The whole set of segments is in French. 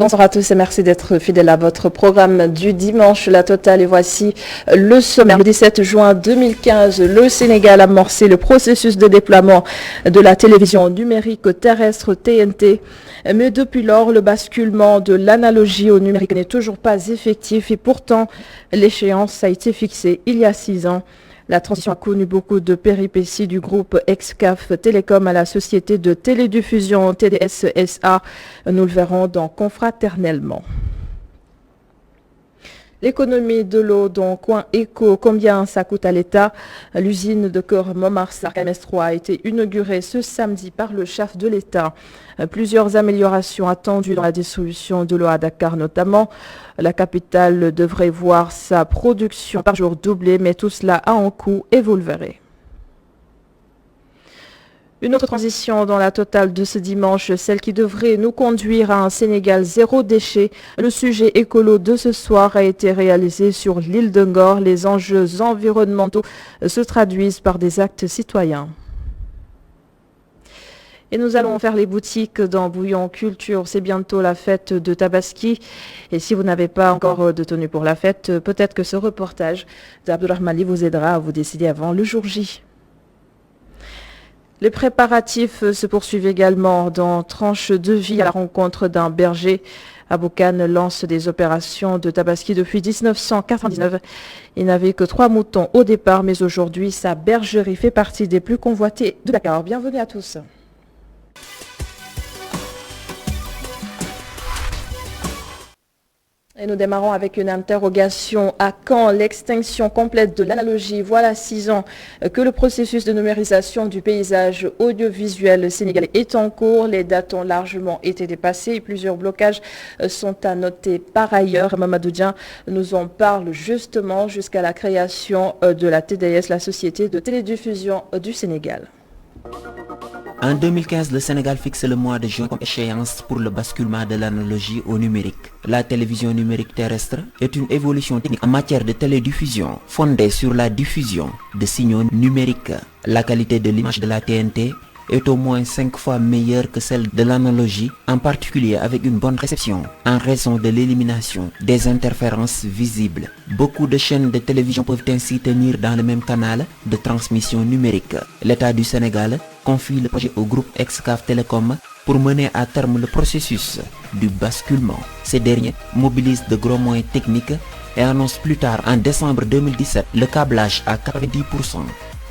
Bonsoir à tous et merci d'être fidèles à votre programme du dimanche, la totale. Et voici le sommaire. Le 17 juin 2015, le Sénégal a amorcé le processus de déploiement de la télévision numérique terrestre TNT. Mais depuis lors, le basculement de l'analogie au numérique n'est toujours pas effectif et pourtant, l'échéance a été fixée il y a 6 ans. La transition a connu beaucoup de péripéties du groupe Excaf Télécom à la société de télédiffusion TDS SA. Nous le verrons dans Confraternellement. L'économie de l'eau dans Coin Éco, combien ça coûte à l'État? L'usine de Cœur Montmartre MS3 a été inaugurée ce samedi par le chef de l'État. Plusieurs améliorations attendues dans la distribution de l'eau à Dakar notamment. La capitale devrait voir sa production par jour doubler, mais tout cela a un coût et vous le verrez. Une autre transition dans la totale de ce dimanche, celle qui devrait nous conduire à un Sénégal zéro déchet. Le sujet écolo de ce soir a été réalisé sur l'île de Ngor. Les enjeux environnementaux se traduisent par des actes citoyens. Et nous allons faire les boutiques dans Bouillon Culture. C'est bientôt la fête de Tabaski. Et si vous n'avez pas encore de tenue pour la fête, peut-être que ce reportage d'Abdourahmani vous aidera à vous décider avant le jour J. Les préparatifs se poursuivent également dans Tranche de vie à la rencontre d'un berger. Aboukan lance des opérations de Tabaski depuis 1999. Il n'avait que 3 moutons au départ, mais aujourd'hui, sa bergerie fait partie des plus convoitées de Dakar. Bienvenue à tous. Et nous démarrons avec une interrogation. À quand l'extinction complète de l'analogie? Voilà 6 ans que le processus de numérisation du paysage audiovisuel sénégalais est en cours. Les dates ont largement été dépassées et plusieurs blocages sont à noter par ailleurs. Mamadou Dian nous en parle justement jusqu'à la création de la TDS, la Société de télédiffusion du Sénégal. En 2015, le Sénégal fixe le mois de juin comme échéance pour le basculement de l'analogie au numérique. La télévision numérique terrestre est une évolution technique en matière de télédiffusion fondée sur la diffusion de signaux numériques. La qualité de l'image de la TNT est au moins 5 fois meilleure que celle de l'analogie, en particulier avec une bonne réception, en raison de l'élimination des interférences visibles. Beaucoup de chaînes de télévision peuvent ainsi tenir dans le même canal de transmission numérique. L'État du Sénégal confie le projet au groupe Excaf Télécom pour mener à terme le processus du basculement. Ces derniers mobilisent de gros moyens techniques et annoncent plus tard, en décembre 2017, le câblage à 90%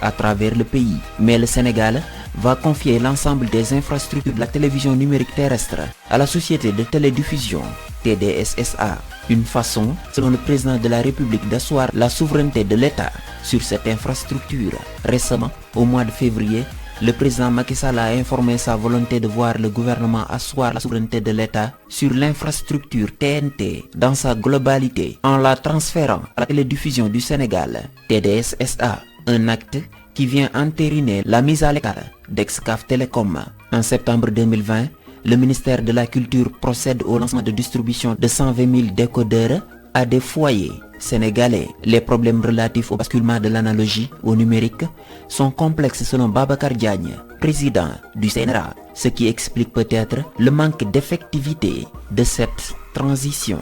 à travers le pays. Mais le Sénégal va confier l'ensemble des infrastructures de la télévision numérique terrestre à la société de télédiffusion TDS-SA. Une façon, selon le président de la République, d'asseoir la souveraineté de l'État sur cette infrastructure. Récemment, au mois de février, le président Macky Sall a informé sa volonté de voir le gouvernement asseoir la souveraineté de l'État sur l'infrastructure TNT dans sa globalité en la transférant à la télédiffusion du Sénégal, TDS-SA. Un acte qui vient entériner la mise à l'écart d'Excaf Télécom. En septembre 2020, le ministère de la Culture procède au lancement de distribution de 120 000 décodeurs à des foyers sénégalais. Les problèmes relatifs au basculement de l'analogie au numérique sont complexes selon Babacar Diagne, président du CNRA, ce qui explique peut-être le manque d'effectivité de cette transition.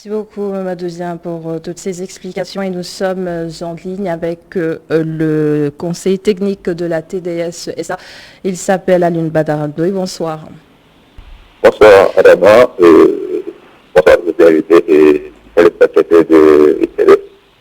Merci beaucoup Mamadou Dian pour toutes ces explications et nous sommes en ligne avec le conseil technique de la TDS SA. Il s'appelle Alioune Badara Ndoye. Bonsoir. Bonsoir Adama, bonsoir aux invités et téléspectateurs de télé.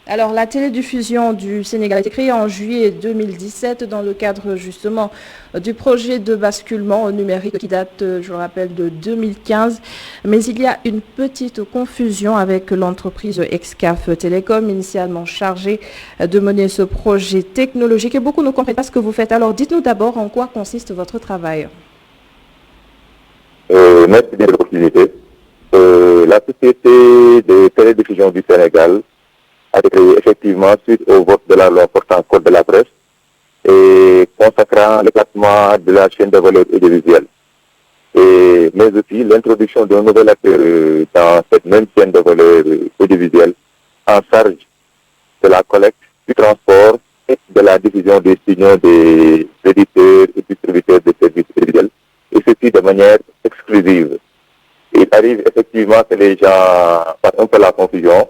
Alors la télédiffusion du Sénégal a été créée en juillet 2017 dans le cadre justement du projet de basculement au numérique qui date, je le rappelle, de 2015. Mais il y a une petite confusion avec l'entreprise Excaf Télécom, initialement chargée de mener ce projet technologique. Et beaucoup ne comprennent pas ce que vous faites. Alors dites-nous d'abord en quoi consiste votre travail. Merci de l'opportunité. La société de télédiffusion du Sénégal a été créée effectivement suite au vote de la loi portant code de la presse et consacrant l'éclatement de la chaîne de valeur audiovisuelle. Mais aussi l'introduction d'un nouvel acteur dans cette même chaîne de valeur audiovisuelle en charge de la collecte, du transport de la diffusion des signaux des éditeurs et distributeurs de services télévisuels, et ceci de manière exclusive. Il arrive effectivement que les gens fassent un peu la confusion.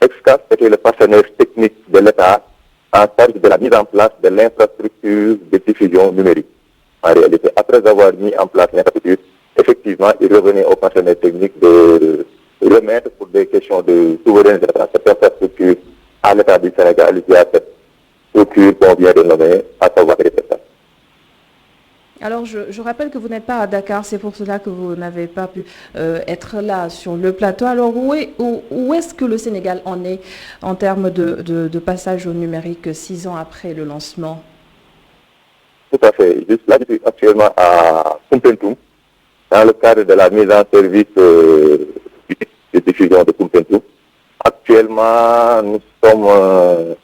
Excaf était le partenaire technique de l'État en charge de la mise en place de l'infrastructure de diffusion numérique. En réalité, après avoir mis en place l'infrastructure, effectivement, il revenait aux partenaires techniques de remettre pour des questions de souveraineté cette infrastructure à l'État du Sénégal via cette structure qu'on vient de nommer, à savoir les États. Alors, je rappelle que vous n'êtes pas à Dakar, c'est pour cela que vous n'avez pas pu être là sur le plateau. Alors, où est-ce que le Sénégal en est en termes de passage au numérique 6 ans après le lancement? Tout à fait. Juste là, je suis actuellement à Koumpentoum, dans le cadre de la mise en service de diffusion de Koumpentoum. Actuellement, nous sommes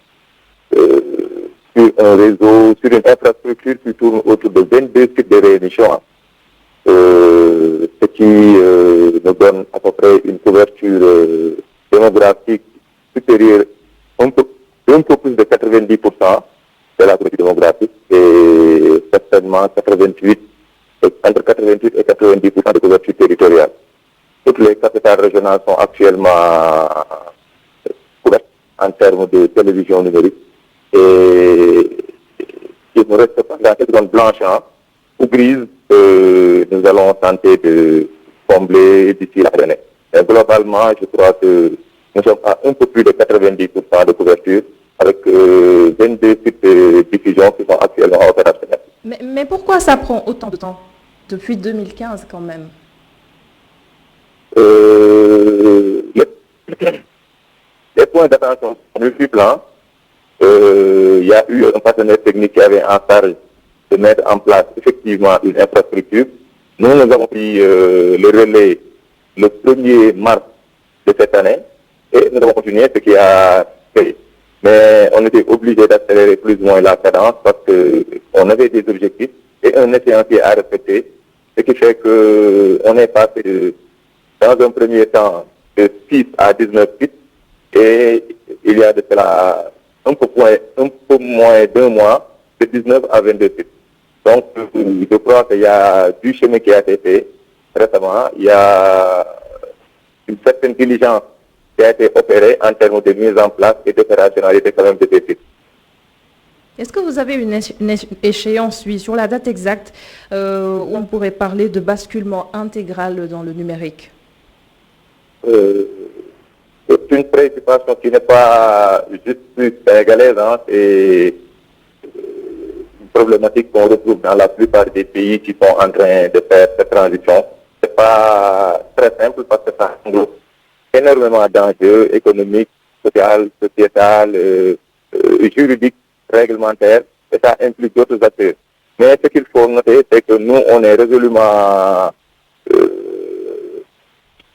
sur un réseau, sur une infrastructure qui tourne autour de 22 sites de réémission, ce qui nous donne à peu près une couverture démographique supérieure un peu plus de 90% de la couverture démographique et certainement entre 88 et 90% de couverture territoriale. Toutes les capitales régionales sont actuellement couvertes en termes de télévision numérique. Et il nous reste dans cette zone blanche ou grise nous allons tenter de combler d'ici la année. Et globalement, je crois que nous sommes à un peu plus de 90% de couverture avec 22 sites de diffusion qui sont actuellement opérationnels. Mais pourquoi ça prend autant de temps? Depuis 2015 quand même. Les points d'attention sont multiples. Il y a eu un partenaire technique qui avait en charge de mettre en place effectivement une infrastructure. Nous avons pris le relais le 1er mars de cette année et nous avons continué ce qui a fait. Mais on était obligé d'accélérer plus ou moins la cadence parce qu'on avait des objectifs et un échéancier à respecter, ce qui fait qu'on est passé dans un premier temps de 6 à 19 sites et il y a de cela un peu moins d'un mois, de 19 à 22 sites. Donc, je crois qu'il y a du chemin qui a été fait récemment. Il y a une certaine diligence qui a été opérée en termes de mise en place et d'opérationnalité quand même de ces sites. Est-ce que vous avez une échéance, oui, sur la date exacte où on pourrait parler de basculement intégral dans le numérique? C'est une préoccupation qui n'est pas juste sénégalaise, c'est une problématique qu'on retrouve dans la plupart des pays qui sont en train de faire cette transition. Ce n'est pas très simple parce que ça englobe énormément d'enjeux économiques, sociaux, sociétals, juridiques, réglementaires, et ça implique d'autres acteurs. Mais ce qu'il faut noter, c'est que nous, on est résolument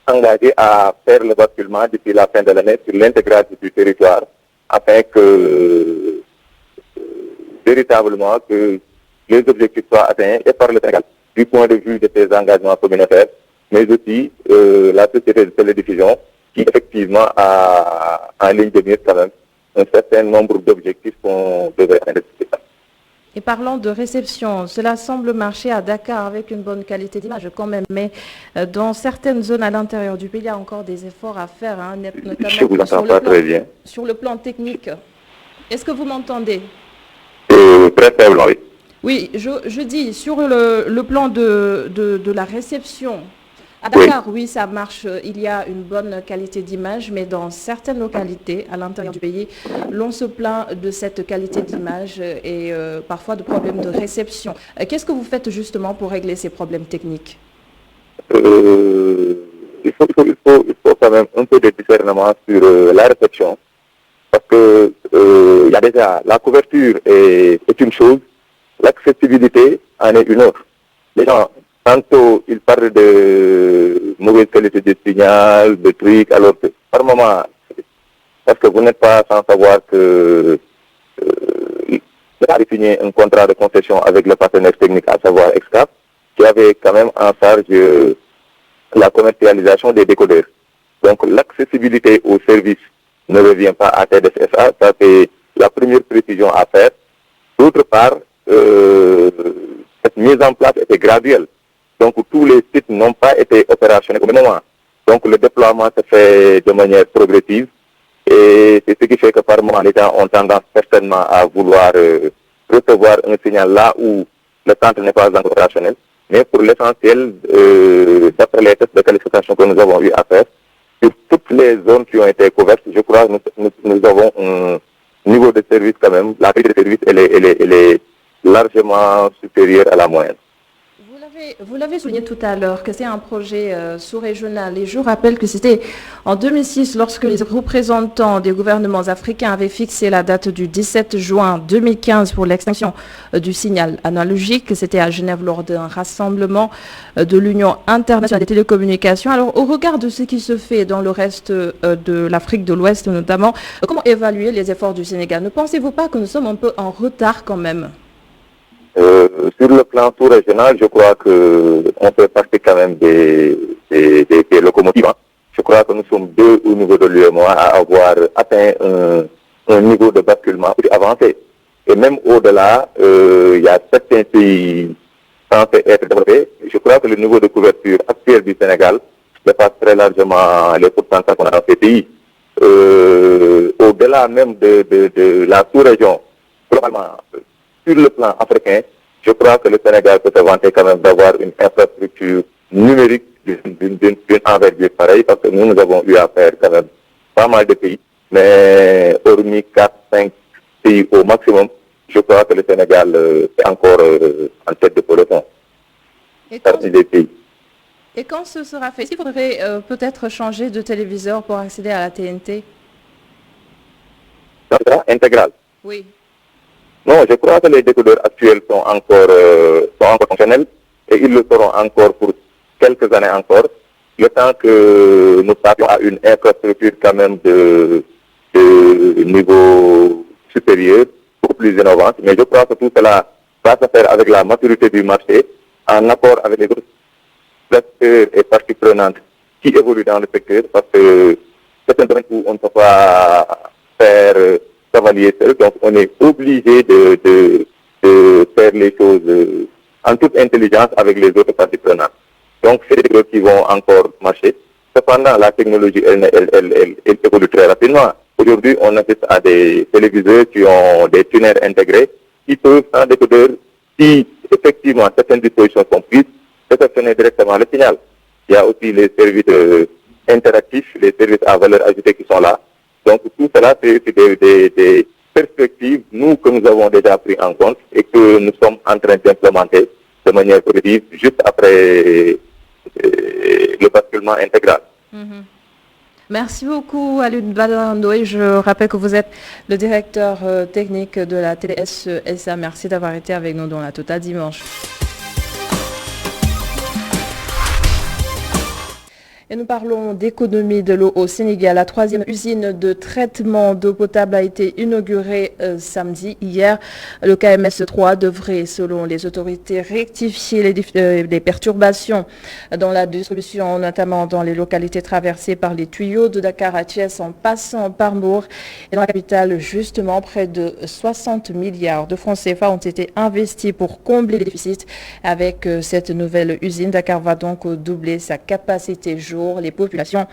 engagé à faire le basculement d'ici la fin de l'année sur l'intégralité du territoire afin que véritablement que les objectifs soient atteints et par le Sénégal du point de vue de ses engagements communautaires, mais aussi la société de télédiffusion qui effectivement a en ligne de mire quand même un certain nombre d'objectifs qu'on devrait atteindre. Et parlant de réception, cela semble marcher à Dakar avec une bonne qualité d'image quand même, mais dans certaines zones à l'intérieur du pays, il y a encore des efforts à faire, notamment Je vous entends pas très bien. Sur le plan technique. Est-ce que vous m'entendez? Très faible, oui. Oui, je dis, sur le plan de la réception, à Dakar, oui, ça marche, il y a une bonne qualité d'image, mais dans certaines localités à l'intérieur du pays, l'on se plaint de cette qualité d'image et parfois de problèmes de réception. Qu'est-ce que vous faites justement pour régler ces problèmes techniques? Il faut quand même un peu de discernement sur la réception, parce que il y a déjà la couverture est une chose, l'accessibilité en est une autre. Les gens, tantôt, ils parlent de mauvaise qualité de signal, de trucs, alors que par moment, parce que vous n'êtes pas sans savoir que vous avez signé un contrat de concession avec le partenaire technique, à savoir Excaf, qui avait quand même en charge la commercialisation des décodeurs. Donc l'accessibilité au service ne revient pas à TDSA, ça c'est la la première précision à faire. D'autre part, cette mise en place était graduelle. Donc tous les sites n'ont pas été opérationnels au même moment. Donc le déploiement se fait de manière progressive et c'est ce qui fait que par moment les gens ont tendance certainement à vouloir recevoir un signal là où le centre n'est pas encore opérationnel. Mais pour l'essentiel, d'après les tests de qualification que nous avons eu à faire, sur toutes les zones qui ont été couvertes, je crois que nous avons un niveau de service quand même. La qualité de service, elle est largement supérieure à la moyenne. Vous l'avez souligné tout à l'heure que c'est un projet sous-régional et je rappelle que c'était en 2006 lorsque les représentants des gouvernements africains avaient fixé la date du 17 juin 2015 pour l'extinction du signal analogique. C'était à Genève lors d'un rassemblement de l'Union internationale des télécommunications. Alors au regard de ce qui se fait dans le reste de l'Afrique de l'Ouest notamment, comment évaluer les efforts du Sénégal? Ne pensez-vous pas que nous sommes un peu en retard quand même? Sur le plan sous-régional, je crois que on fait partie quand même des locomotives. Hein. Je crois que nous sommes deux au niveau de l'UEMOA à avoir atteint un niveau de basculement plus avancé. Et même au-delà, il y a certains pays censés être développés. Je crois que le niveau de couverture actuel du Sénégal dépasse très largement les pourcentages qu'on a dans ces pays. Au-delà même de la sous-région, globalement, sur le plan africain, je crois que le Sénégal peut se vanter quand même d'avoir une infrastructure numérique d'une envergure pareille, parce que nous avons eu à faire quand même pas mal de pays, mais hormis 4-5 pays au maximum, je crois que le Sénégal est encore en tête de peloton. Et quand ce sera fait, il faudrait peut-être changer de téléviseur pour accéder à la TNT? Intégral. Oui. Non, je crois que les décodeurs actuels sont encore fonctionnels et ils le seront encore pour quelques années encore, le temps que nous passions à une infrastructure quand même de niveau supérieur, beaucoup plus innovante. Mais je crois que tout cela va se faire avec la maturité du marché, en accord avec les autres acteurs et parties prenantes qui évoluent dans le secteur, parce que c'est un domaine où on ne peut pas faire cavalier seul, donc on est obligé de faire les choses en toute intelligence avec les autres parties prenantes. Donc c'est des choses qui vont encore marcher. Cependant, la technologie, elle évolue très rapidement. Aujourd'hui, on assiste à des téléviseurs qui ont des tunnels intégrés, qui peuvent, sans décodeur, si effectivement certaines dispositions sont prises, réceptionner directement le signal. Il y a aussi les services interactifs, les services à valeur ajoutée qui sont là. Donc tout cela, c'est des perspectives, nous, que nous avons déjà pris en compte et que nous sommes en train d'implémenter de manière progressive juste après le basculement intégral. Mm-hmm. Merci beaucoup, Alioune Badara Ndoye. Je rappelle que vous êtes le directeur technique de la TDS SA. Merci d'avoir été avec nous dans la Tota dimanche. Et nous parlons d'économie de l'eau au Sénégal. La troisième usine de traitement d'eau potable a été inaugurée samedi. Hier, le KMS 3 devrait, selon les autorités, rectifier les perturbations dans la distribution, notamment dans les localités traversées par les tuyaux de Dakar à Thiès en passant par Mbour. Et dans la capitale, justement, près de 60 milliards de francs CFA ont été investis pour combler les déficits. Avec cette nouvelle usine, Dakar va donc doubler sa capacité jour. Les populations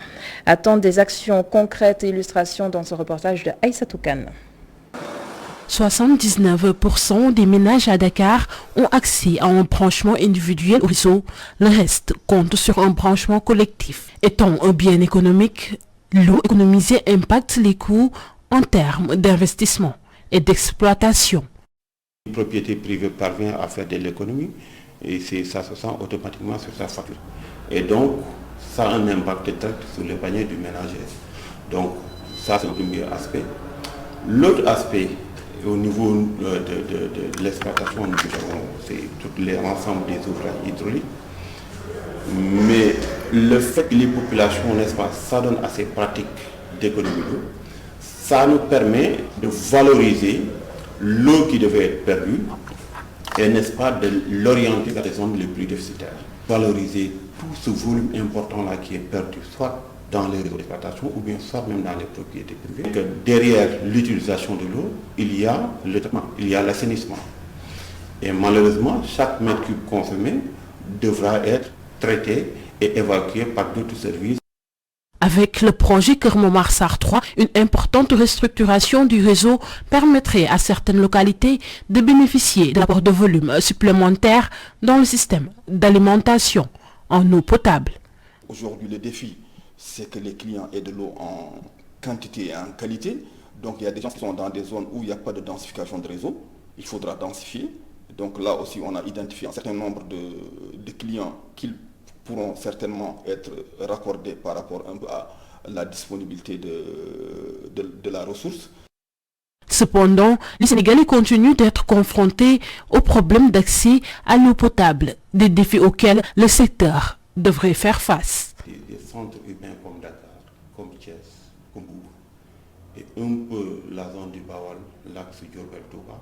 attendent des actions concrètes et illustrations dans ce reportage de Aïssatou Kane. 79% des ménages à Dakar ont accès à un branchement individuel au réseau. Le reste compte sur un branchement collectif. Étant un bien économique, l'eau économisée impacte les coûts en termes d'investissement et d'exploitation. Une propriété privée parvient à faire de l'économie et ça se sent automatiquement sur sa facture. Et donc, ça a un impact direct sur le panier du ménager. Donc, ça c'est le premier aspect. L'autre aspect, au niveau de l'exploitation, c'est tout l'ensemble des ouvrages hydrauliques. Mais le fait que les populations, n'est-ce pas, s'adonnent à ces pratiques d'économie d'eau, ça nous permet de valoriser l'eau qui devait être perdue et, n'est-ce pas, de l'orienter vers les zones les plus déficitaires. Valoriser tout ce volume important-là qui est perdu, soit dans les réseaux d'exploitation ou bien soit même dans les propriétés privées. Que derrière l'utilisation de l'eau, il y a le traitement, il y a l'assainissement. Et malheureusement, chaque mètre cube consommé devra être traité et évacué par d'autres services. Avec le projet Keur-Momar-Sarr 3, une importante restructuration du réseau permettrait à certaines localités de bénéficier de l'apport de volume supplémentaire dans le système d'alimentation en eau potable. Aujourd'hui, le défi, c'est que les clients aient de l'eau en quantité et en qualité. Donc, il y a des gens qui sont dans des zones où il n'y a pas de densification de réseau. Il faudra densifier. Donc là aussi, on a identifié un certain nombre de clients qui pourront certainement être raccordés par rapport un peu à la disponibilité de la ressource. Cependant, les Sénégalais continuent d'être confrontés aux problèmes d'accès à l'eau potable, des défis auxquels le secteur devrait faire face. Des centres urbains comme Dakar, comme Thiès, comme Boubou, et un peu la zone du Bawal, l'axe Diourbel-Touba,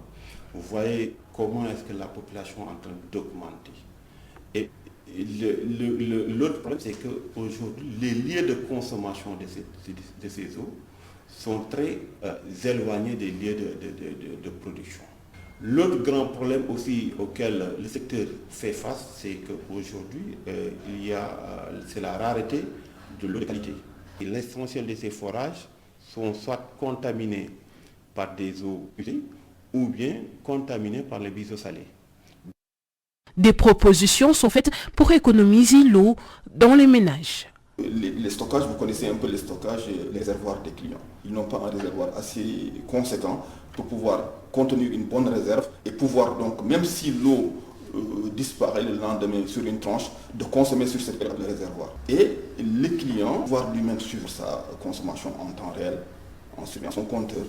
vous voyez comment est-ce que la population est en train d'augmenter. Et l'autre problème, c'est qu'aujourd'hui, les lieux de consommation de ces eaux sont très éloignés des lieux de production. L'autre grand problème aussi auquel le secteur fait face, c'est qu'aujourd'hui, c'est la rareté de l'eau de qualité. Et l'essentiel de ces forages sont soit contaminés par des eaux usées ou bien contaminés par les biseaux salés. Des propositions sont faites pour économiser l'eau dans les ménages. Les stockages, vous connaissez un peu les stockages et les réservoirs des clients. Ils n'ont pas un réservoir assez conséquent pour pouvoir contenir une bonne réserve et pouvoir donc, même si l'eau disparaît le lendemain sur une tranche, de consommer sur cette période de réservoir. Et le client, pouvoir lui-même suivre sa consommation en temps réel, en suivant son compteur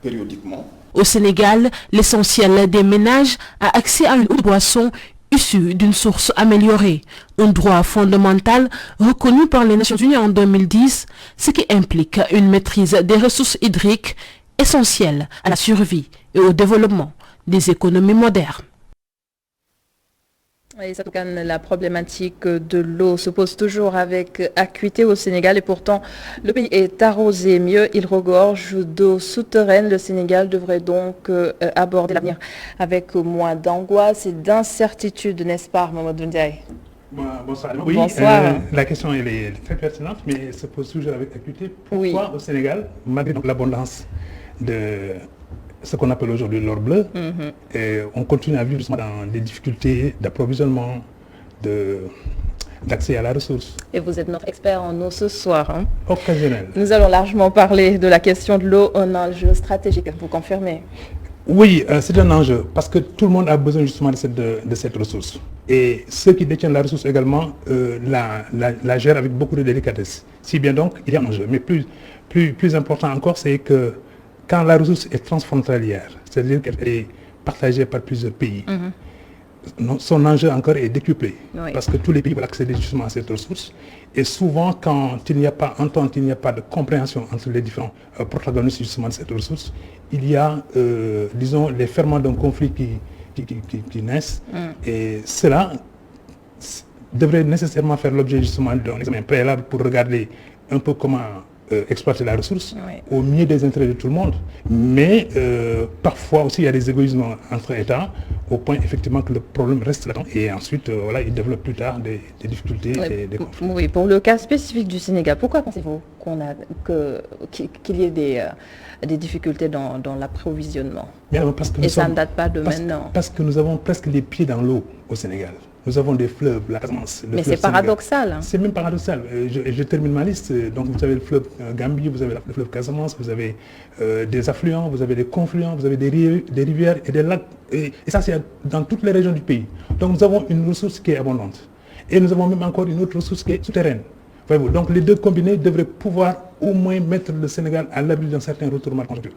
périodiquement. Au Sénégal, l'essentiel des ménages a accès à une eau de boisson issue d'une source améliorée, un droit fondamental reconnu par les Nations Unies en 2010, ce qui implique une maîtrise des ressources hydriques essentielles à la survie et au développement des économies modernes. Et ça, la problématique de l'eau se pose toujours avec acuité au Sénégal et pourtant le pays est arrosé mieux, il regorge d'eau souterraine. Le Sénégal devrait donc aborder l'avenir avec moins d'angoisse et d'incertitude, n'est-ce pas, Mamadou Ndiaye? Bonsoir. Oui, bonsoir. La question elle est très pertinente, mais elle se pose toujours avec acuité. Pourquoi au Sénégal, malgré l'abondance de ce qu'on appelle aujourd'hui l'or bleu, et on continue à vivre dans des difficultés d'approvisionnement, d'accès à la ressource. Et vous êtes notre expert en eau ce soir. Hein? Occasionnel. Nous allons largement parler de la question de l'eau, un enjeu stratégique, vous confirmez? Oui, c'est un enjeu, parce que tout le monde a besoin justement de cette ressource. Et ceux qui détiennent la ressource également la gèrent avec beaucoup de délicatesse. Si bien donc, il y a un enjeu. Mais plus important encore, c'est que quand la ressource est transfrontalière, c'est-à-dire qu'elle est partagée par plusieurs pays, son enjeu encore est décuplé. Oui. Parce que tous les pays veulent accéder justement à cette ressource. Et souvent, quand il n'y a pas d'entente, il n'y a pas de compréhension entre les différents protagonistes justement de cette ressource, il y a, disons, les ferments d'un conflit qui naissent. Et cela devrait nécessairement faire l'objet justement d'un examen préalable pour regarder un peu comment exploiter la ressource au mieux des intérêts de tout le monde. Mais parfois aussi il y a des égoïsmes entre États au point effectivement que le problème reste là et ensuite il développe plus tard des difficultés et des conflits. Oui, pour le cas spécifique du Sénégal, pourquoi pensez-vous qu'il y ait des difficultés dans l'approvisionnement? Et ça ne date pas de maintenant. Parce que nous avons presque les pieds dans l'eau au Sénégal. Nous avons des fleuves, la Casamance. Mais c'est paradoxal. Hein. C'est même paradoxal. Je termine ma liste. Donc vous avez le fleuve Gambie, vous avez le fleuve Casamance, vous avez des affluents, vous avez des confluents, vous avez des rivières et des lacs. Et ça, c'est dans toutes les régions du pays. Donc nous avons une ressource qui est abondante. Et nous avons même encore une autre ressource qui est souterraine. Voyez-vous. Donc les deux combinés devraient pouvoir au moins mettre le Sénégal à l'abri d'un certain retournement de conjoncture.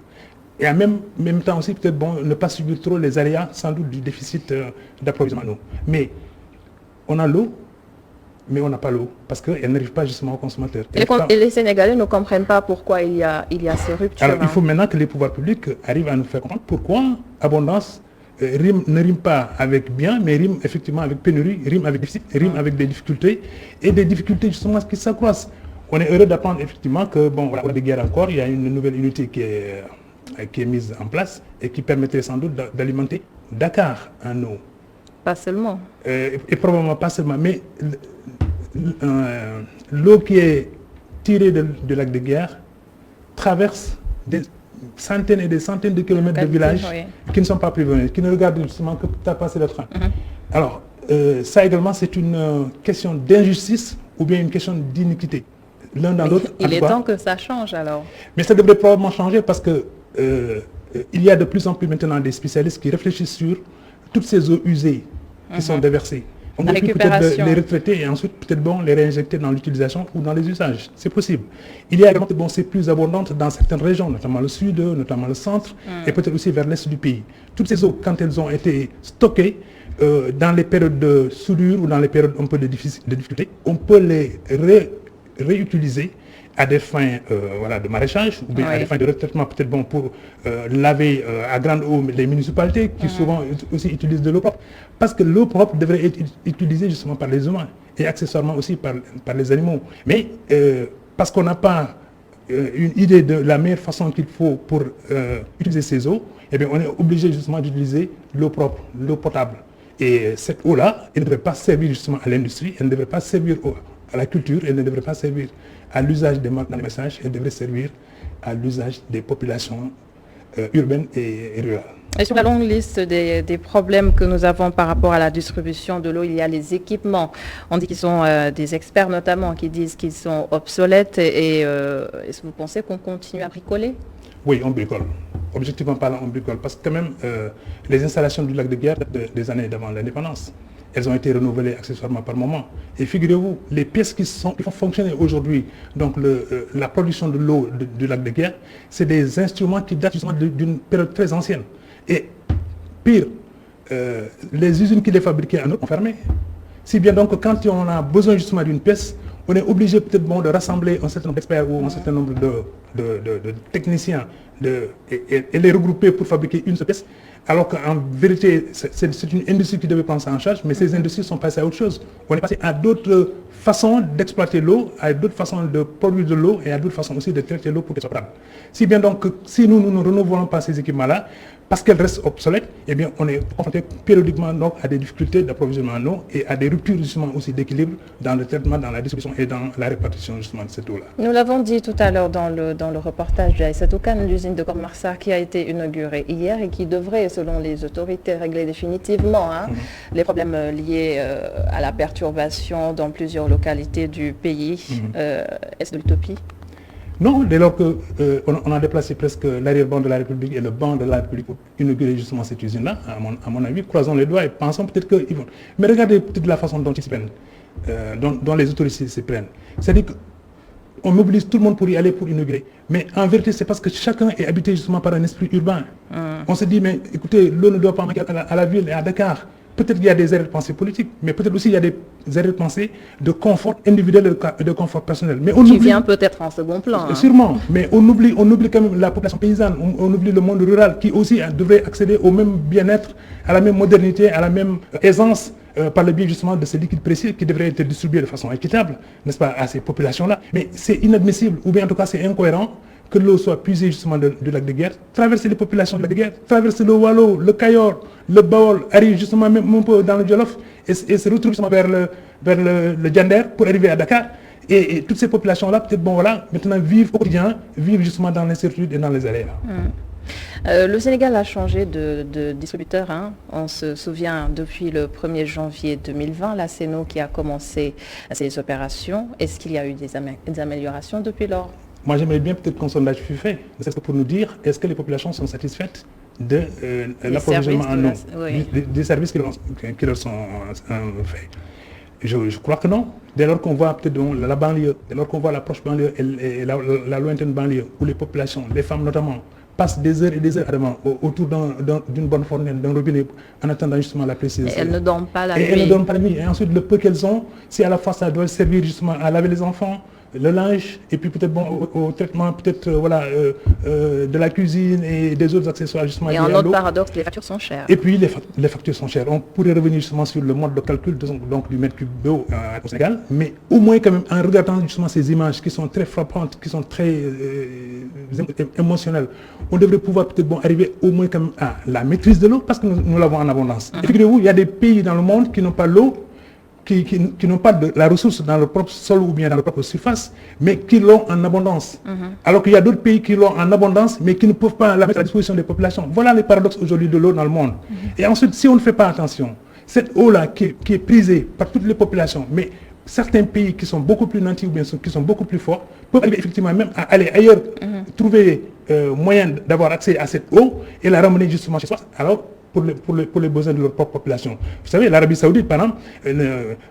Et en même temps aussi, peut-être ne pas subir trop les aléas, sans doute, du déficit d'approvisionnement. Mais on a l'eau, mais on n'a pas l'eau, parce qu'elle n'arrive pas justement aux consommateurs. Et les Sénégalais ne comprennent pas pourquoi il y a ces ruptures. Alors il faut maintenant que les pouvoirs publics arrivent à nous faire comprendre pourquoi abondance ne rime pas avec bien, mais rime effectivement avec pénurie, rime avec déficit, rime avec des difficultés, et des difficultés justement qui s'accroissent. On est heureux d'apprendre effectivement que, bon, voilà, de guerre encore, il y a une nouvelle unité qui est mise en place et qui permettrait sans doute d'alimenter Dakar en eau. Pas seulement. Et probablement pas seulement, mais l'eau qui est tirée du lac de Guiers traverse des centaines et des centaines de kilomètres de villages qui ne sont pas prévenus, qui ne regardent justement que t'as passé le train. Alors, ça également, c'est une question d'injustice ou bien une question d'iniquité. L'un dans l'autre. Il est temps que ça change alors. Mais ça devrait probablement changer parce que il y a de plus en plus maintenant des spécialistes qui réfléchissent sur toutes ces eaux usées qui sont déversées. On peut peut-être les retraiter et ensuite peut-être les réinjecter dans l'utilisation ou dans les usages. C'est possible. Il y a également, c'est plus abondante dans certaines régions, notamment le sud, notamment le centre, et peut-être aussi vers l'est du pays. Toutes ces eaux, quand elles ont été stockées dans les périodes de soudure ou dans les périodes un peu de difficulté, on peut les réutiliser à des fins de maraîchage ou bien à des fins de retraitement, peut-être pour laver à grande eau les municipalités qui souvent aussi utilisent de l'eau propre. Parce que l'eau propre devrait être utilisée justement par les humains et accessoirement aussi par les animaux. Mais parce qu'on n'a pas une idée de la meilleure façon qu'il faut pour utiliser ces eaux, eh bien on est obligé justement d'utiliser l'eau propre, l'eau potable. Et cette eau-là, elle ne devrait pas servir justement à l'industrie, elle ne devrait pas servir à la culture, elle ne devrait pas servir à l'usage des messages, elle devrait servir à l'usage des populations urbaines et rurales. Et sur la longue liste des problèmes que nous avons par rapport à la distribution de l'eau, il y a les équipements. On dit qu'ils sont des experts notamment qui disent qu'ils sont obsolètes. Et est-ce que vous pensez qu'on continue à bricoler? Oui, on bricole. Objectivement parlant, on bricole. Parce que quand même, les installations du lac de Guiers des années d'avant l'indépendance, elles ont été renouvelées accessoirement par moment. Et figurez-vous, les pièces qui font fonctionner aujourd'hui, donc la production de l'eau du lac de Guiers, c'est des instruments qui datent justement d'une période très ancienne. Et pire, les usines qui les fabriquaient en eau ont fermé. Si bien donc quand on a besoin justement d'une pièce, on est obligé peut-être de rassembler un certain nombre d'experts ou un certain nombre de techniciens et les regrouper pour fabriquer une seule pièce. Alors qu'en vérité, c'est une industrie qui devait prendre ça en charge, mais ces industries sont passées à autre chose. On est passé à d'autres façons d'exploiter l'eau, à d'autres façons de produire de l'eau et à d'autres façons aussi de traiter l'eau pour qu'elle soit potable. Si bien donc, si nous ne renouvelons pas ces équipements-là, parce qu'elles restent obsolètes, eh bien, on est confronté périodiquement donc à des difficultés d'approvisionnement en eau et à des ruptures justement aussi d'équilibre dans le traitement, dans la distribution et dans la répartition justement de cette eau-là. Nous l'avons dit tout à l'heure dans le reportage d'Aïssatou Kane, l'usine de Keur-Marsar qui a été inaugurée hier et qui devrait, selon les autorités, régler définitivement les problèmes liés à la perturbation dans plusieurs localités du pays. Est-ce de l'utopie? Non, dès lors qu'on a déplacé presque l'arrière-ban de la République et le banc de la République pour inaugurer justement cette usine-là, à mon avis, croisons les doigts et pensons peut-être qu'ils vont. Mais regardez peut-être la façon dont ils se prennent, dont les autorités se prennent. C'est-à-dire qu'on mobilise tout le monde pour y aller, pour inaugurer. Mais en vérité, c'est parce que chacun est habité justement par un esprit urbain. On se dit, mais écoutez, l'eau ne doit pas manquer à la ville et à Dakar. Peut-être qu'il y a des erreurs de pensée politique, mais peut-être aussi il y a des erreurs de pensée de confort individuel et de confort personnel. Mais qui vient peut-être en second plan. Sûrement, mais on oublie quand même la population paysanne, on oublie le monde rural qui aussi devrait accéder au même bien-être, à la même modernité, à la même aisance par le biais justement de ces liquides précieux qui devraient être distribués de façon équitable, n'est-ce pas, à ces populations-là. Mais c'est inadmissible, ou bien en tout cas c'est incohérent, que l'eau soit puisée justement du lac de Guiers, traverser les populations du lac de Guiers, traverser le Waalo, le Cayor, le Baol, arrive justement même un peu dans le Djolof et se retrouve justement vers le Diender pour arriver à Dakar. Et toutes ces populations-là, peut-être, maintenant vivent au quotidien, vivent justement dans l'incertitude et dans les aléas. Le Sénégal a changé de distributeur. On se souvient depuis le 1er janvier 2020, la CNO qui a commencé ses opérations. Est-ce qu'il y a eu des améliorations depuis lors? Moi, j'aimerais bien peut-être qu'un sondage fût fait, c'est pour nous dire est-ce que les populations sont satisfaites de l'approvisionnement en eau, des services qui leur sont faits. Je crois que non. Dès lors qu'on voit peut-être la banlieue, dès lors qu'on voit l'approche banlieue et la lointaine banlieue, où les populations, les femmes notamment, passent des heures et des heures autour d'une bonne fournaise, d'un robinet, en attendant justement la précision. Et elles ne dorment pas la nuit. Et elles ne dorment pas la nuit. Et ensuite, le peu qu'elles ont, si à la fois ça doit servir justement à laver les enfants, le linge, et puis peut-être au traitement peut-être de la cuisine et des autres accessoires justement. Et un autre paradoxe, les factures sont chères. Et puis les factures sont chères. On pourrait revenir justement sur le mode de calcul donc du mètre cube d'eau au Sénégal, mais au moins quand même en regardant justement ces images qui sont très frappantes, qui sont très émotionnelles, on devrait pouvoir peut-être arriver au moins quand même à la maîtrise de l'eau parce que nous l'avons en abondance. Et figurez-vous, il y a des pays dans le monde qui n'ont pas l'eau, qui n'ont pas de la ressource dans leur propre sol ou bien dans leur propre surface, mais qui l'ont en abondance. Alors qu'il y a d'autres pays qui l'ont en abondance, mais qui ne peuvent pas la mettre à la disposition des populations. Voilà les paradoxes aujourd'hui de l'eau dans le monde. Et ensuite, si on ne fait pas attention, cette eau-là qui est prisée par toutes les populations, mais certains pays qui sont beaucoup plus nantis ou bien qui sont beaucoup plus forts, peuvent arriver effectivement même à aller ailleurs, trouver moyen d'avoir accès à cette eau et la ramener justement chez soi. Alors, pour les besoins de leur propre population. Vous savez, l'Arabie Saoudite, par exemple,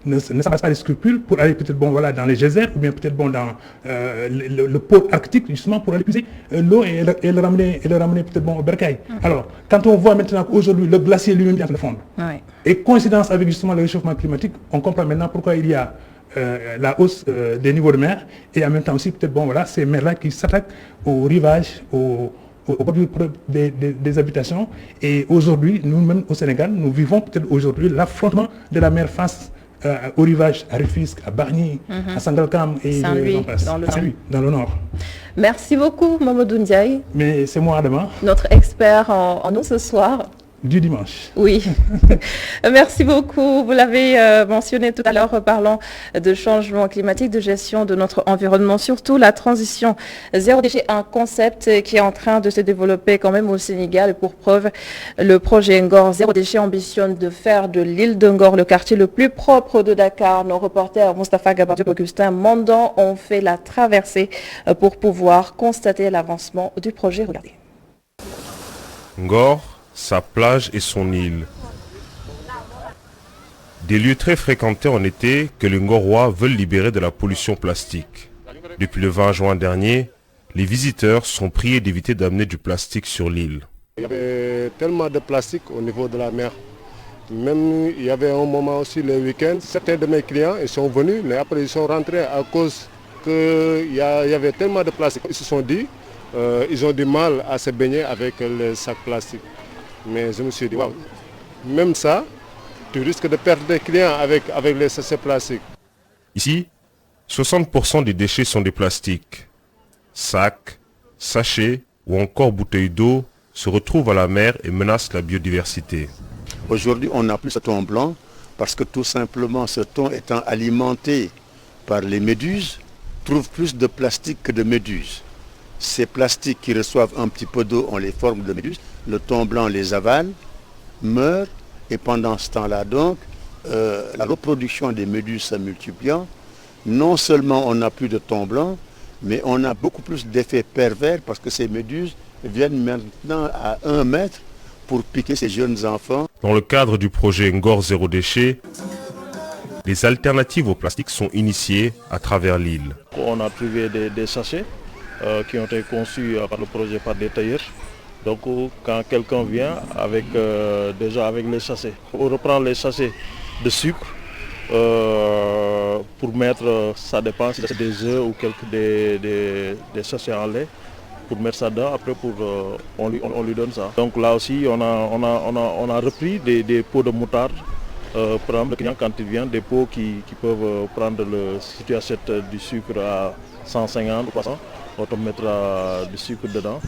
ne s'embrasse pas les scrupules pour aller peut-être dans les geysers ou bien peut-être dans le pôle arctique, justement, pour aller puiser l'eau et le ramener peut-être au bercail. Alors, quand on voit maintenant qu'aujourd'hui, le glacier lui-même est en train de fondre, et coïncidence avec justement le réchauffement climatique, on comprend maintenant pourquoi il y a la hausse des niveaux de mer et en même temps aussi peut-être ces mers-là qui s'attaquent aux rivages, au bordure des habitations. Et aujourd'hui, nous-mêmes au Sénégal, nous vivons peut-être aujourd'hui l'affrontement de la mer face au rivage à Rufisque, à Bargny, à Sangalkam et Saint-Louis, dans le nord. Merci beaucoup, Mamadou Ndiaye. Mais c'est moi, Adama. Notre expert en eau ce soir. Du dimanche. Oui. Merci beaucoup. Vous l'avez mentionné tout à l'heure, parlant de changement climatique, de gestion de notre environnement, surtout la transition zéro déchet, un concept qui est en train de se développer quand même au Sénégal. Et pour preuve, le projet Ngor Zéro Déchet ambitionne de faire de l'île de Ngor le quartier le plus propre de Dakar. Nos reporters Moustapha Gabar et Augustin Mandan ont fait la traversée pour pouvoir constater l'avancement du projet. Regardez. Ngor, sa plage et son île. Des lieux très fréquentés en été que les Ngorois veulent libérer de la pollution plastique. Depuis le 20 juin dernier, les visiteurs sont priés d'éviter d'amener du plastique sur l'île. Il y avait tellement de plastique au niveau de la mer. Même il y avait un moment aussi le week-end, certains de mes clients ils sont venus, mais après ils sont rentrés à cause qu'il y avait tellement de plastique. Ils se sont dit, ils ont du mal à se baigner avec les sacs plastiques. Mais je me suis dit, wow, même ça, tu risques de perdre des clients avec les sachets plastiques. Ici, 60% des déchets sont des plastiques. Sacs, sachets ou encore bouteilles d'eau se retrouvent à la mer et menacent la biodiversité. Aujourd'hui, on n'a plus ce thon blanc parce que tout simplement ce thon étant alimenté par les méduses, trouve plus de plastique que de méduses. Ces plastiques qui reçoivent un petit peu d'eau ont les formes de méduses. Le thon blanc les avale, meurt, et pendant ce temps-là, donc, la reproduction des méduses se multipliant, non seulement on n'a plus de thon blanc, mais on a beaucoup plus d'effets pervers parce que ces méduses viennent maintenant à 1 mètre pour piquer ces jeunes enfants. Dans le cadre du projet Ngor Zéro Déchet, les alternatives au plastique sont initiées à travers l'île. On a trouvé des sachets qui ont été conçus par le projet par des tailleurs. Donc quand quelqu'un vient déjà avec les sachets, on reprend les sachets de sucre pour mettre, ça dépend si c'est des œufs ou des sachets en lait, pour mettre ça dedans, après on lui donne ça. Donc là aussi on a repris des pots de moutarde. Par exemple, le client quand il vient, des pots qui peuvent prendre si tu achètes du sucre à 150 ou 300, on te mettra du sucre dedans.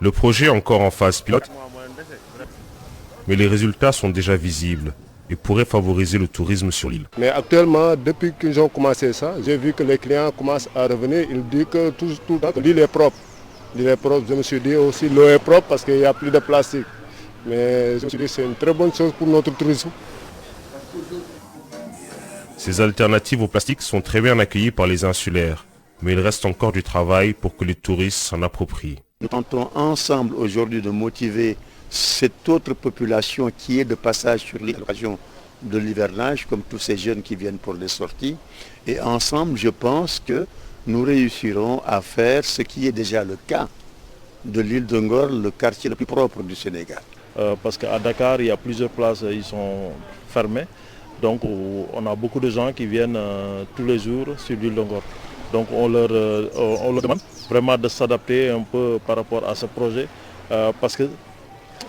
Le projet est encore en phase pilote, mais les résultats sont déjà visibles et pourraient favoriser le tourisme sur l'île. Mais actuellement, depuis qu'ils ont commencé ça, j'ai vu que les clients commencent à revenir. Ils disent que l'île est propre. L'île est propre. Je me suis dit aussi l'eau est propre parce qu'il n'y a plus de plastique. Mais je me suis dit que c'est une très bonne chose pour notre tourisme. Ces alternatives au plastique sont très bien accueillies par les insulaires, mais il reste encore du travail pour que les touristes s'en approprient. Nous tentons ensemble aujourd'hui de motiver cette autre population qui est de passage sur l'île à l'occasion de l'hivernage, comme tous ces jeunes qui viennent pour les sorties. Et ensemble, je pense que nous réussirons à faire ce qui est déjà le cas de l'île de Ngor, le quartier le plus propre du Sénégal. Parce qu'à Dakar, il y a plusieurs places, ils sont fermés. Donc on a beaucoup de gens qui viennent tous les jours sur l'île de Ngor. Donc on leur demande vraiment de s'adapter un peu par rapport à ce projet parce que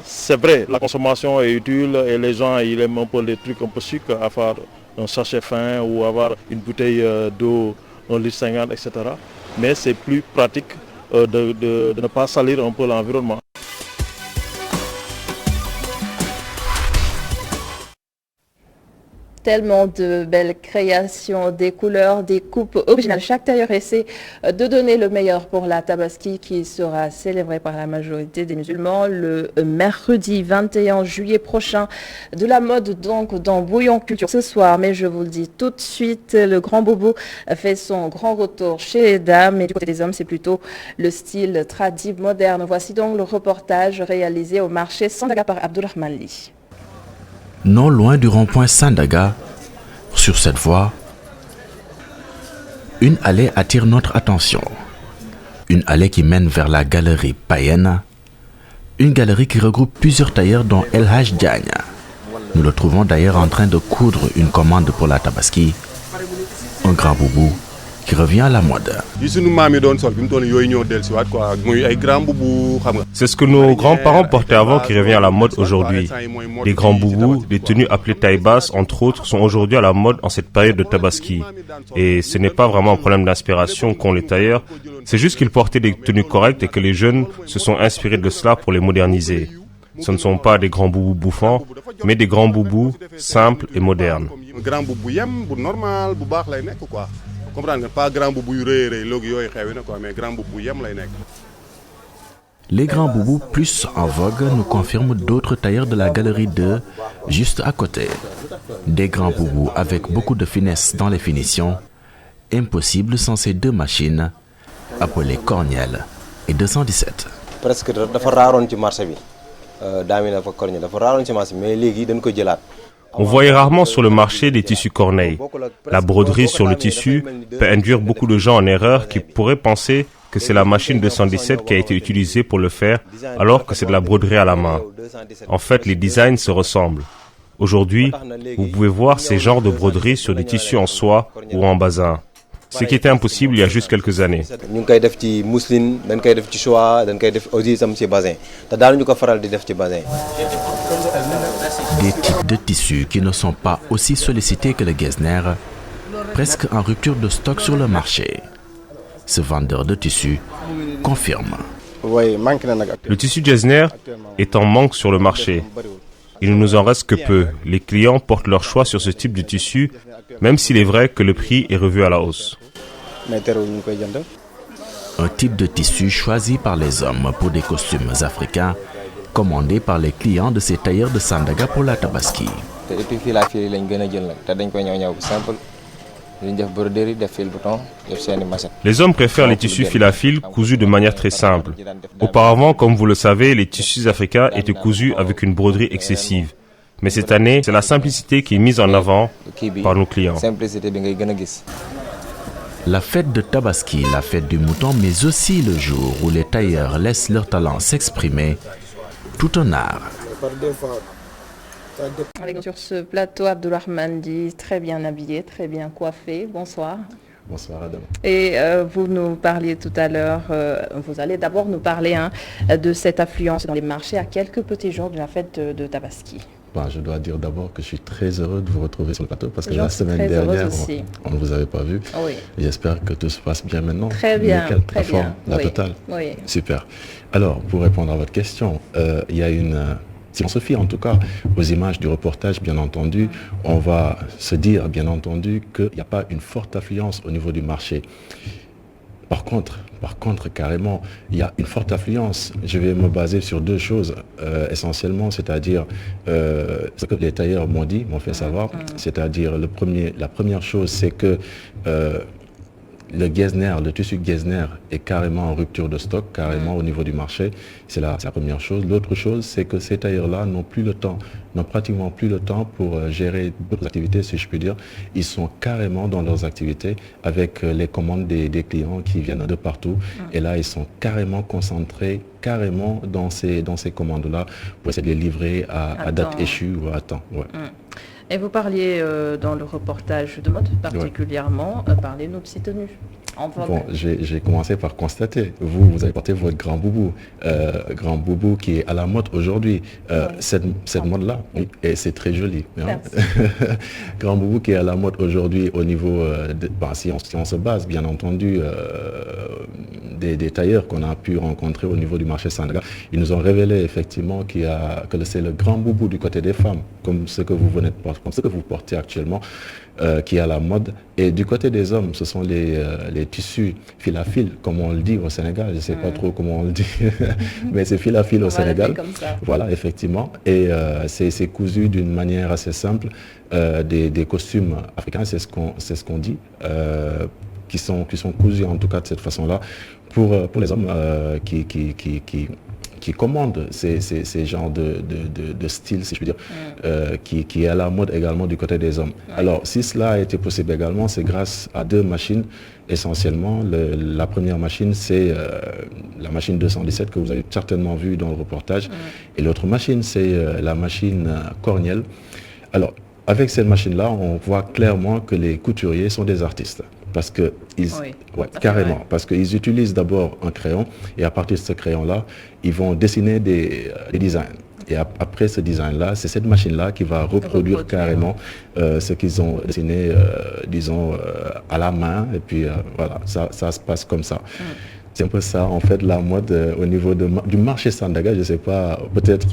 c'est vrai, la consommation est utile et les gens ils aiment un peu les trucs un peu chics, avoir un sachet fin ou avoir une bouteille d'eau, 1,50 litre, etc. Mais c'est plus pratique de ne pas salir un peu l'environnement. Tellement de belles créations, des couleurs, des coupes originales. Chaque tailleur essaie de donner le meilleur pour la Tabaski qui sera célébrée par la majorité des musulmans le mercredi 21 juillet prochain. De la mode donc dans Bouillon Culture ce soir, mais je vous le dis tout de suite, le grand boubou fait son grand retour chez les dames et du côté des hommes c'est plutôt le style tradi moderne. Voici donc le reportage réalisé au marché Sandaga par Abdourahmane Ly. Non loin du rond-point Sandaga, sur cette voie, une allée attire notre attention. Une allée qui mène vers la galerie Payenne, une galerie qui regroupe plusieurs tailleurs dont El Hadj Diagne. Nous le trouvons d'ailleurs en train de coudre une commande pour la Tabaski, un grand boubou qui revient à la mode. C'est ce que nos grands-parents portaient avant qui revient à la mode aujourd'hui. Les grands boubous, les tenues appelées taille basse, entre autres, sont aujourd'hui à la mode en cette période de Tabaski. Et ce n'est pas vraiment un problème d'inspiration qu'ont les tailleurs, c'est juste qu'ils portaient des tenues correctes et que les jeunes se sont inspirés de cela pour les moderniser. Ce ne sont pas des grands boubous bouffants, mais des grands boubous simples et modernes. Les grands boubous plus en vogue nous confirment d'autres tailleurs de la galerie 2 juste à côté. Des grands boubous avec beaucoup de finesse dans les finitions, impossible sans ces deux machines appelées Corniel et 217. Presque dafa raaroon ci marché bi daami na fa Corniel dafa raaroon ci marché mais léegi dañ ko jëlaat. On voyait rarement sur le marché des tissus Corneille. La broderie sur le tissu peut induire beaucoup de gens en erreur qui pourraient penser que c'est la machine 217 qui a été utilisée pour le faire, alors que c'est de la broderie à la main. En fait, les designs se ressemblent. Aujourd'hui, vous pouvez voir ces genres de broderies sur des tissus en soie ou en basin. Ce qui était impossible il y a juste quelques années. Des types de tissus qui ne sont pas aussi sollicités que le Getzner, presque en rupture de stock sur le marché. Ce vendeur de tissus confirme. Le tissu Getzner est en manque sur le marché. Il ne nous en reste que peu. Les clients portent leur choix sur ce type de tissu, même s'il est vrai que le prix est revu à la hausse. Un type de tissu choisi par les hommes pour des costumes africains, commandé par les clients de ces tailleurs de Sandaga pour la Tabaski. Les hommes préfèrent les tissus fil à fil cousus de manière très simple. Auparavant, comme vous le savez, les tissus africains étaient cousus avec une broderie excessive. Mais cette année, c'est la simplicité qui est mise en avant par nos clients. La fête de Tabaski, la fête du mouton, mais aussi le jour où les tailleurs laissent leur talent s'exprimer, tout un art. Avec sur ce plateau, Abdourahmane Ly, très bien habillé, très bien coiffé. Bonsoir. Bonsoir Adam. Et vous nous parliez tout à l'heure, vous allez d'abord nous parler de cette affluence dans les marchés à quelques petits jours de la fête de Tabaski. Bon, je dois dire d'abord que je suis très heureux de vous retrouver sur le plateau parce que la semaine dernière, on ne vous avait pas vu. Oui. J'espère que tout se passe bien maintenant. Très bien, nickel, très bien. La totale. Oui. Super. Alors, pour répondre à votre question, il y a si on se fie en tout cas aux images du reportage, bien entendu, on va se dire, bien entendu, qu'il n'y a pas une forte affluence au niveau du marché. Par contre, carrément, il y a une forte affluence. Je vais me baser sur deux choses essentiellement, c'est-à-dire ce que les tailleurs m'ont fait savoir. C'est-à-dire la première chose, c'est que le Getzner, le tissu Getzner est carrément en rupture de stock, carrément au niveau du marché. C'est la première chose. L'autre chose, c'est que ces tailleurs-là n'ont pratiquement plus le temps pour gérer d'autres activités, si je puis dire. Ils sont carrément dans leurs activités avec les commandes des clients qui viennent de partout. Et là, ils sont carrément concentrés, dans ces commandes-là pour essayer de les livrer à date échue ou à temps. Ouais. Et vous parliez dans le reportage de mode particulièrement, parlez-nous de ces tenues. Bon, j'ai commencé par constater, vous avez porté votre grand boubou qui est à la mode aujourd'hui. Cette mode-là, et c'est très joli. Hein. Grand boubou qui est à la mode aujourd'hui au niveau, si on se base bien entendu des tailleurs qu'on a pu rencontrer au niveau du marché Sandaga, ils nous ont révélé effectivement que c'est le grand boubou du côté des femmes, comme ce que vous venez de porter, comme ce que vous portez actuellement, qui est à la mode. Et du côté des hommes, ce sont les tissus fil à fil, comme on le dit au Sénégal. Je ne sais pas trop comment on le dit, mais c'est fil à fil au Sénégal. Voilà, effectivement. Et c'est cousu d'une manière assez simple. Des costumes africains, c'est ce qu'on dit, qui sont cousus en tout cas de cette façon-là pour les hommes qui commandent ces genres de style, si je puis dire, qui est à la mode également du côté des hommes. Alors, si cela a été possible également, c'est grâce à deux machines essentiellement. La première machine, c'est la machine 217 que vous avez certainement vu dans le reportage. Et l'autre machine, c'est la machine Corniel. Alors, avec cette machine-là, on voit clairement que les couturiers sont des artistes. Parce que carrément, parce qu'ils utilisent d'abord un crayon et à partir de ce crayon-là, ils vont dessiner des designs. Et après ce design-là, c'est cette machine-là qui va reproduire carrément ce qu'ils ont dessiné, disons, à la main. Et puis voilà, ça se passe comme ça. C'est un peu ça, en fait, la mode au niveau du marché Sandaga. Je ne sais pas, peut-être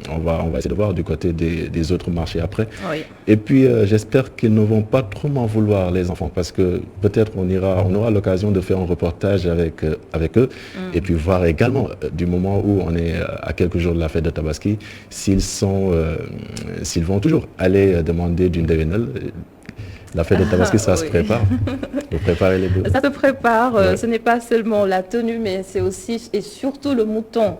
on va essayer de voir du côté des autres marchés après. Et puis, j'espère qu'ils ne vont pas trop m'en vouloir, les enfants, parce que peut-être on aura l'occasion de faire un reportage avec eux et puis voir également, du moment où on est à quelques jours de la fête de Tabaski, s'ils vont toujours aller demander d'une dévénelle. La fête de Tabaski, ça se prépare. Vous préparez les deux. Ça se prépare. Ce n'est pas seulement la tenue, mais c'est aussi et surtout le mouton.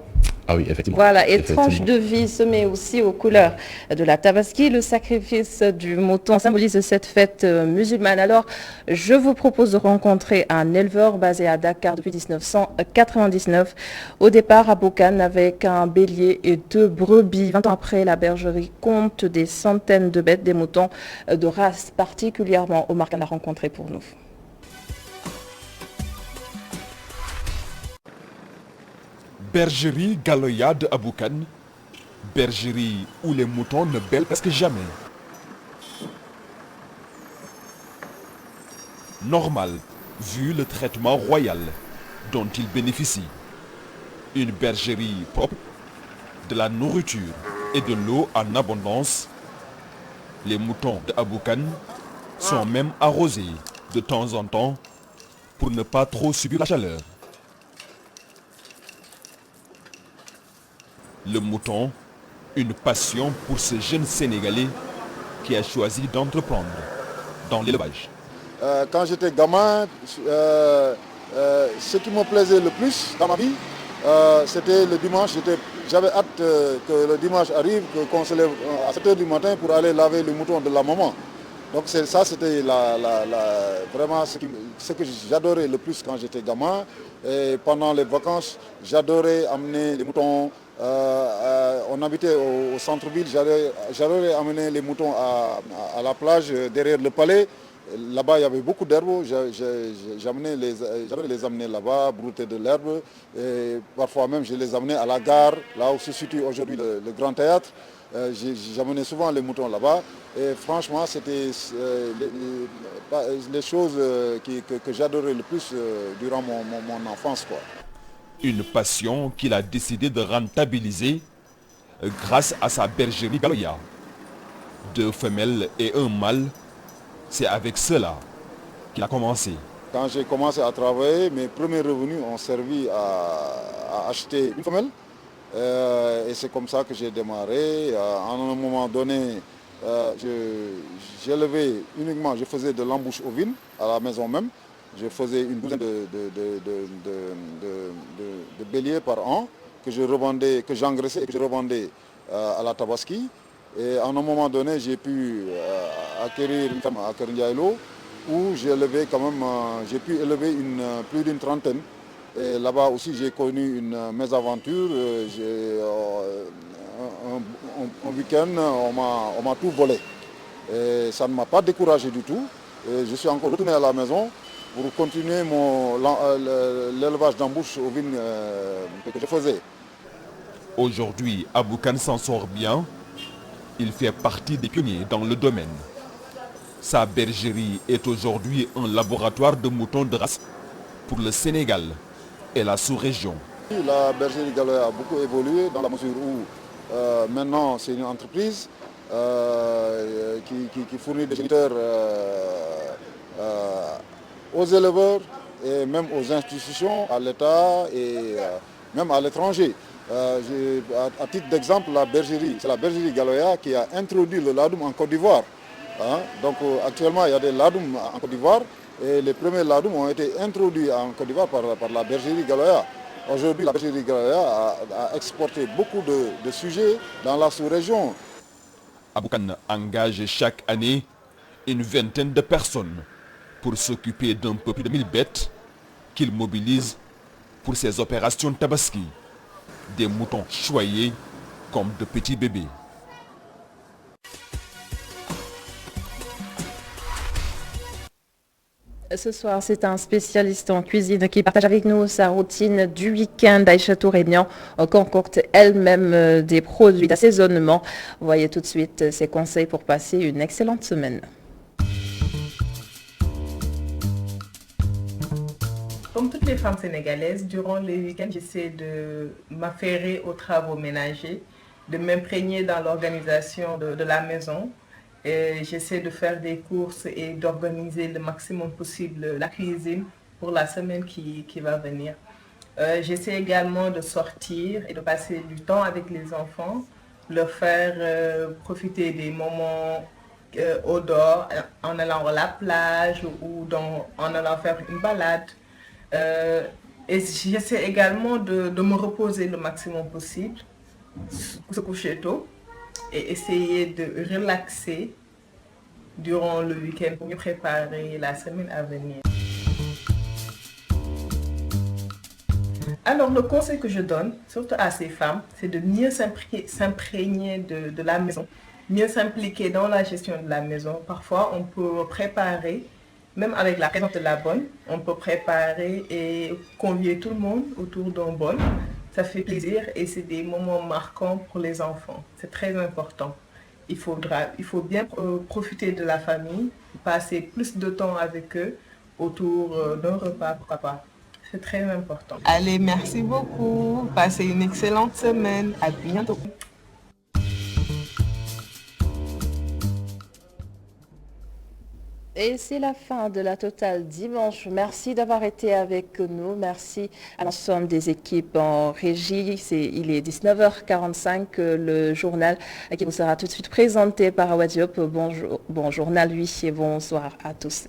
Ah oui, effectivement. Voilà, et tranche de vie se met aussi aux couleurs de la Tabaski. Le sacrifice du mouton symbolise cette fête musulmane. Alors, je vous propose de rencontrer un éleveur basé à Dakar depuis 1999. Au départ, à Boukane, avec un bélier et 2 brebis. 20 ans après, la bergerie compte des centaines de bêtes, des moutons de race particulièrement Omar Khan a rencontré pour nous. Bergerie Galoya de Aboukane, bergerie où les moutons ne bêlent presque jamais. Normal, vu le traitement royal dont ils bénéficient. Une bergerie propre, de la nourriture et de l'eau en abondance. Les moutons de Aboukane sont même arrosés de temps en temps pour ne pas trop subir la chaleur. Le mouton, une passion pour ce jeune Sénégalais qui a choisi d'entreprendre dans l'élevage. Quand j'étais gamin, ce qui me plaisait le plus dans ma vie, c'était le dimanche. J'avais hâte que le dimanche arrive, qu'on se lève à 7 h du matin pour aller laver le mouton de la maman. Donc ça, c'était vraiment ce que j'adorais le plus quand j'étais gamin. Et pendant les vacances, j'adorais amener les moutons. On habitait au centre-ville, j'adorais amener les moutons à la plage derrière le palais. Là-bas, il y avait beaucoup d'herbes. J'allais les amener là-bas, brouter de l'herbe. Et parfois même, je les amenais à la gare, là où se situe aujourd'hui le Grand Théâtre. J'amenais souvent les moutons là-bas. Et franchement, c'était les choses que j'adorais le plus durant mon enfance, quoi. Une passion qu'il a décidé de rentabiliser grâce à sa bergerie Galoya. 2 femelles et 1 mâle, c'est avec cela qu'il a commencé. Quand j'ai commencé à travailler, mes premiers revenus ont servi à acheter une femelle. Et c'est comme ça que j'ai démarré. À un moment donné, j'élevais uniquement, je faisais de l'embouche ovine à la maison même. Je faisais une douzaine de béliers par an que j'engraissais et que je revendais à la Tabaski. Et à un moment donné, j'ai pu acquérir une ferme à Kerndiaïlo où j'ai pu élever plus d'une trentaine. Et là-bas aussi, j'ai connu une mésaventure. Un week-end, on m'a tout volé. Et ça ne m'a pas découragé du tout. Et je suis encore retourné à la maison pour continuer l'élevage d'embouche aux vignes que je faisais. Aujourd'hui, Aboukan s'en sort bien. Il fait partie des pionniers dans le domaine. Sa bergerie est aujourd'hui un laboratoire de moutons de race pour le Sénégal et la sous-région. La bergerie Galoya a beaucoup évolué dans la mesure où maintenant c'est une entreprise qui fournit des géniteurs aux éleveurs et même aux institutions, à l'État et même à l'étranger. À titre d'exemple, c'est la bergerie Galoya qui a introduit le ladoum en Côte d'Ivoire. Donc actuellement, il y a des ladoums en Côte d'Ivoire et les premiers ladoums ont été introduits en Côte d'Ivoire par la bergerie Galoya. Aujourd'hui, la bergerie Galoya a exporté beaucoup de sujets dans la sous-région. Aboukan engage chaque année une vingtaine de personnes pour s'occuper d'un peu plus de 1000 bêtes qu'il mobilise pour ses opérations tabaski. Des moutons choyés comme de petits bébés. Ce soir, c'est un spécialiste en cuisine qui partage avec nous sa routine du week-end. Aïcha Tourébnian concocte elle-même des produits d'assaisonnement. Voyez tout de suite ses conseils pour passer une excellente semaine. Comme toutes les femmes sénégalaises, durant les week-ends, j'essaie de m'affairer aux travaux ménagers, de m'imprégner dans l'organisation de la maison. J'essaie de faire des courses et d'organiser le maximum possible la cuisine pour la semaine qui va venir. J'essaie également de sortir et de passer du temps avec les enfants, leur faire profiter des moments au dehors, en allant à la plage ou en allant faire une balade. Et j'essaie également de me reposer le maximum possible, se coucher tôt et essayer de relaxer durant le week-end pour mieux préparer la semaine à venir. Alors le conseil que je donne, surtout à ces femmes, c'est de mieux s'imprégner de la maison, mieux s'impliquer dans la gestion de la maison. Parfois on peut préparer, même avec la présence de la bonne, on peut préparer et convier tout le monde autour d'un bol. Ça fait plaisir et c'est des moments marquants pour les enfants. C'est très important. Il faut bien profiter de la famille, passer plus de temps avec eux autour d'un repas, pourquoi pas. C'est très important. Allez, merci beaucoup. Passez une excellente semaine. À bientôt. Et c'est la fin de la totale dimanche. Merci d'avoir été avec nous. Merci à l'ensemble des équipes en régie. Il est 19h45, le journal qui vous sera tout de suite présenté par Awa Diop. Bon journal, lui, et bonsoir à tous.